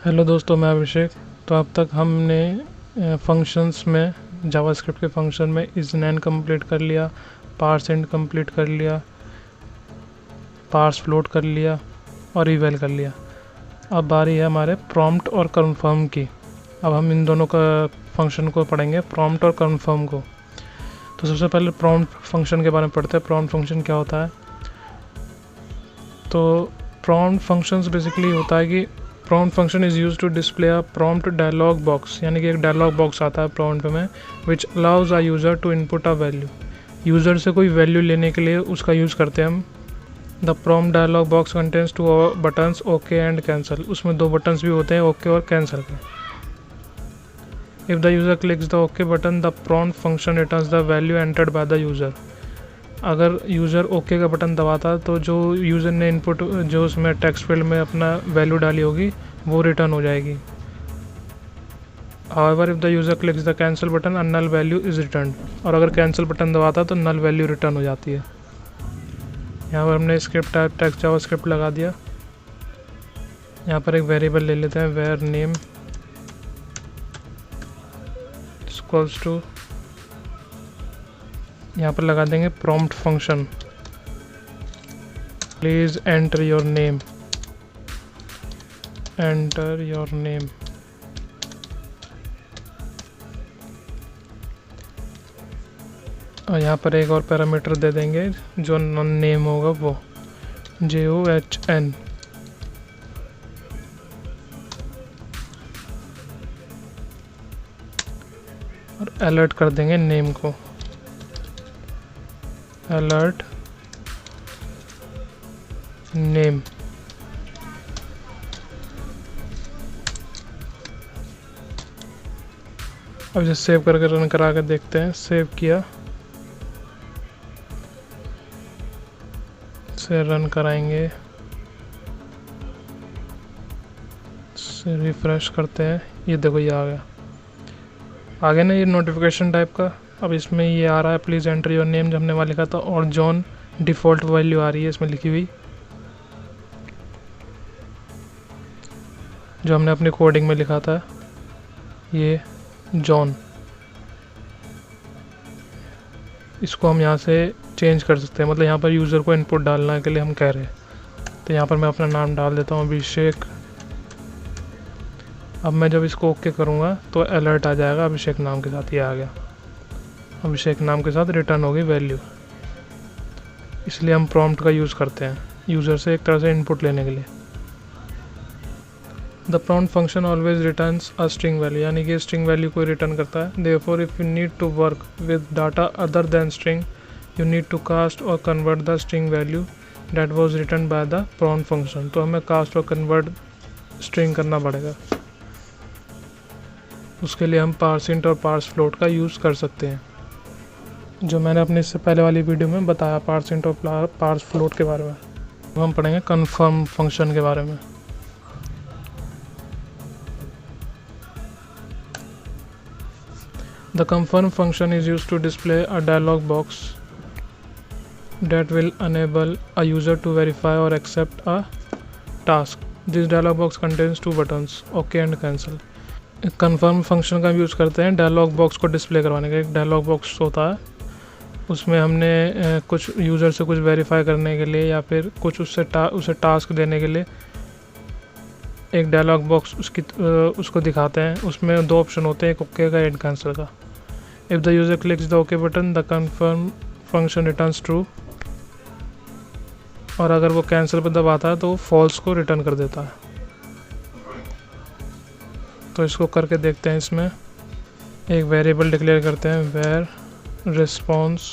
Hello दोस्तों, मैं अभिषेक। तो अब तक हमने फंक्शंस में जावास्क्रिप्ट के फंक्शन में isNaN कंप्लीट कर लिया, parseInt कंप्लीट कर लिया, parsefloat कर लिया और eval कर लिया। अब बारी है हमारे प्रॉम्प्ट और कन्फर्म की। अब हम इन दोनों का फंक्शन को पढ़ेंगे, प्रॉम्प्ट और कन्फर्म को। तो सबसे पहले प्रॉम्प्ट फंक्शन के बारे में पढ़ते हैं। प्रॉम्प्ट फंक्शन क्या होता है? तो प्रॉम्प्ट फंक्शंस बेसिकली होता है कि prompt function is use to display a prompt dialog box, यानी कि एक डायलॉग बॉक्स आता है प्रॉम्प्ट में, which allows a user to input a value. User से कोई वैल्यू लेने के लिए उसका यूज़ करते हैं हम। The prompt dialog box contains two buttons okay and cancel. उसमें दो बटन्स भी होते हैं, ओके और कैंसिल के। If the user clicks the okay button, the prompt function returns the value entered by the user. अगर यूज़र ओके का button दबाता तो जो यूज़र ने इनपुट, जो उसमें टेक्स्ट फील्ड में अपना वैल्यू डाली होगी, वो रिटर्न हो जाएगी। However if the user clicks the cancel button, a null value is return. और अगर कैंसिल बटन दबाता तो नल वैल्यू रिटर्न हो जाती है। यहाँ पर हमने स्क्रिप्ट टाइप टेक्स्ट जावास्क्रिप्ट लगा दिया। यहाँ पर एक वेरिएबल ले लेते हैं, वेयर नेम इक्वल्स टू, यहाँ पर लगा देंगे prompt function, please enter your name, enter your name. और यहाँ पर एक और पैरामीटर दे देंगे जो नॉन नेम होगा, वो JOHN। और अलर्ट कर देंगे नेम को, अलर्ट नेम। अब इसे सेव करके रन करा के देखते हैं। सेव किया, से रन कराएंगे, से रिफ्रेश करते हैं। ये देखो, ये आ गया। आगे ना ये नोटिफिकेशन टाइप का। अब इसमें ये आ रहा है, प्लीज़ एंटर योर नेम, जो हमने वहाँ लिखा था, और जॉन डिफ़ॉल्ट वैल्यू आ रही है इसमें लिखी हुई, जो हमने अपनी कोडिंग में लिखा था, ये जॉन। इसको हम यहाँ से चेंज कर सकते हैं, मतलब यहाँ पर यूज़र को इनपुट डालने के लिए हम कह रहे हैं। तो यहाँ पर मैं अपना नाम डाल देता हूँ, अभिषेक। अब मैं जब इसको ओके करूँगा तो अलर्ट आ जाएगा अभिषेक नाम के साथ। ये आ गया, अभिषेक नाम के साथ रिटर्न होगी वैल्यू। इसलिए हम प्रॉम्प्ट का यूज़ करते हैं यूज़र से एक तरह से इनपुट लेने के लिए। The prompt function always returns a string value, यानी कि स्ट्रिंग वैल्यू को रिटर्न करता है। Therefore if you need to work with data other than string, you need to cast or convert the string value that was returned by the prompt function. तो हमें cast or convert string करना पड़ेगा। उसके लिए हम पार्सइंट और पार्सफ्लोट का use कर सकते हैं, जो मैंने अपने इससे पहले वाली वीडियो में बताया, पार्सइंट और पार्सफ्लोट के बारे में। हम पढ़ेंगे कन्फर्म फंक्शन के बारे में। The confirm function is used to display a dialog box that will enable a user to verify or accept a task. This dialog box contains two buttons, OK and cancel. confirm function का use करते हैं dialog box को display करवाने का। एक dialog box होता है, उसमें हमने कुछ यूज़र से कुछ वेरीफाई करने के लिए या फिर कुछ उसे टास्क देने के लिए एक डायलॉग बॉक्स उसको दिखाते हैं। उसमें दो ऑप्शन होते हैं, एक ओके का, एक कैंसिल का। If the user clicks the okay button, the confirm function returns true. और अगर वो कैंसिल पर दबाता है तो फॉल्स को रिटर्न कर देता है। तो इसको करके देखते हैं। इसमें एक वेरिएबल डिक्लेयर करते हैं, वेयर रिस्पॉन्स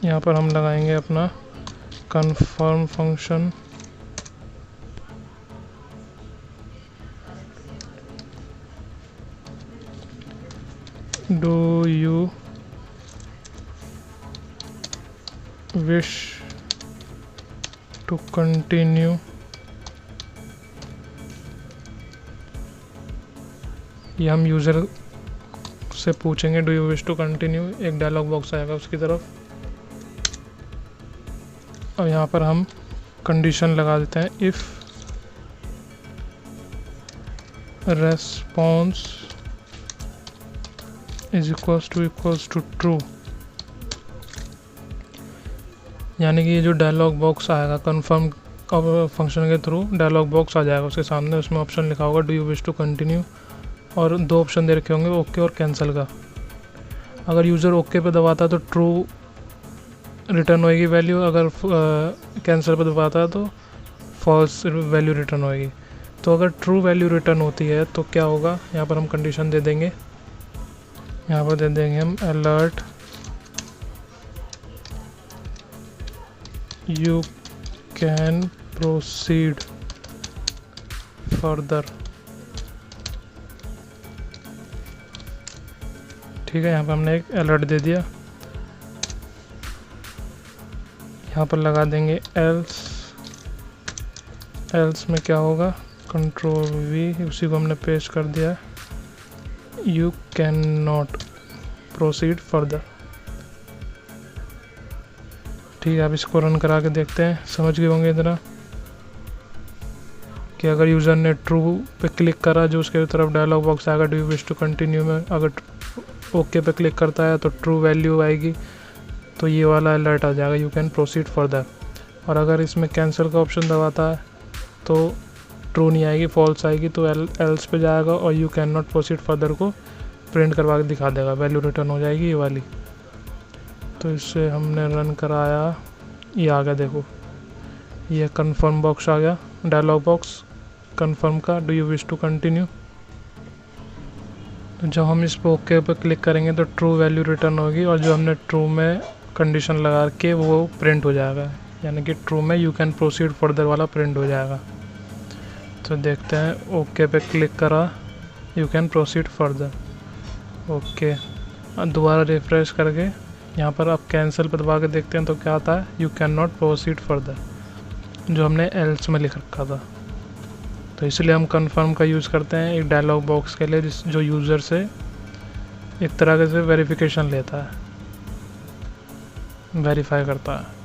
यहाँ पर हम लगाएंगे अपना confirm function, do you wish to continue ये हम यूज़र से पूछेंगे do you wish to continue, एक डायलॉग बॉक्स आएगा उसकी तरफ। और यहाँ पर हम कंडीशन लगा देते हैं, if response is equals to true, यानी कि ये जो डायलॉग बॉक्स आएगा कन्फर्म फंक्शन के थ्रू डायलॉग बॉक्स आ जाएगा उसके सामने, उसमें ऑप्शन लिखा होगा do you wish to continue, और 2 ऑप्शन दे रखे होंगे, ओके और कैंसिल का। अगर यूज़र ओके पे दबाता है तो ट्रू रिटर्न होएगी वैल्यू, अगर कैंसिल पे दबाता है तो फॉल्स वैल्यू रिटर्न होएगी। तो अगर ट्रू वैल्यू रिटर्न होती है तो क्या होगा, यहाँ पर हम कंडीशन दे देंगे, यहाँ पर दे देंगे हम alert you can proceed further. ठीक है, यहाँ पर हमने एक अलर्ट दे दिया। यहाँ पर लगा देंगे एल्स में क्या होगा, कंट्रोल V, उसी को हमने पेस्ट कर दिया, you can not proceed further. ठीक है, अब इसको रन करा के देखते हैं, समझ गए होंगे इतना कि अगर यूज़र ने ट्रू पे क्लिक करा जो उसके तरफ डायलॉग बॉक्स आएगा do you wish to continue में, अगर ओके पे क्लिक करता है तो ट्रू वैल्यू आएगी, तो ये वाला अलर्ट आ जाएगा यू कैन प्रोसीड फर्दर। और अगर इसमें कैंसिल का ऑप्शन दबाता है तो ट्रू नहीं आएगी, फॉल्स आएगी, तो एल्स पे जाएगा और you can not proceed further को प्रिंट करवा के दिखा देगा, वैल्यू रिटर्न हो जाएगी ये वाली। तो इससे हमने रन कराया, ये आ गया, देखो ये कंफर्म बॉक्स आ गया, डायलॉग बॉक्स कंफर्म का do you wish to continue. तो जब हम इस पर ओके पर क्लिक करेंगे तो ट्रू वैल्यू रिटर्न होगी, और जो हमने ट्रू में कंडीशन लगा के वो प्रिंट हो जाएगा, यानी कि ट्रू में यू कैन प्रोसीड फर्दर वाला प्रिंट हो जाएगा। तो देखते हैं, ओके पे क्लिक करा, you can proceed further, okay. दोबारा रिफ्रेश करके यहाँ पर अब कैंसिल पर दबा के देखते हैं तो क्या आता है, you can not proceed further, जो हमने एल्स में लिख रखा था। तो इसलिए हम कंफर्म का यूज़ करते हैं एक डायलॉग बॉक्स के लिए जो यूज़र से एक तरह से वेरिफिकेशन लेता है, वेरीफाई करता है।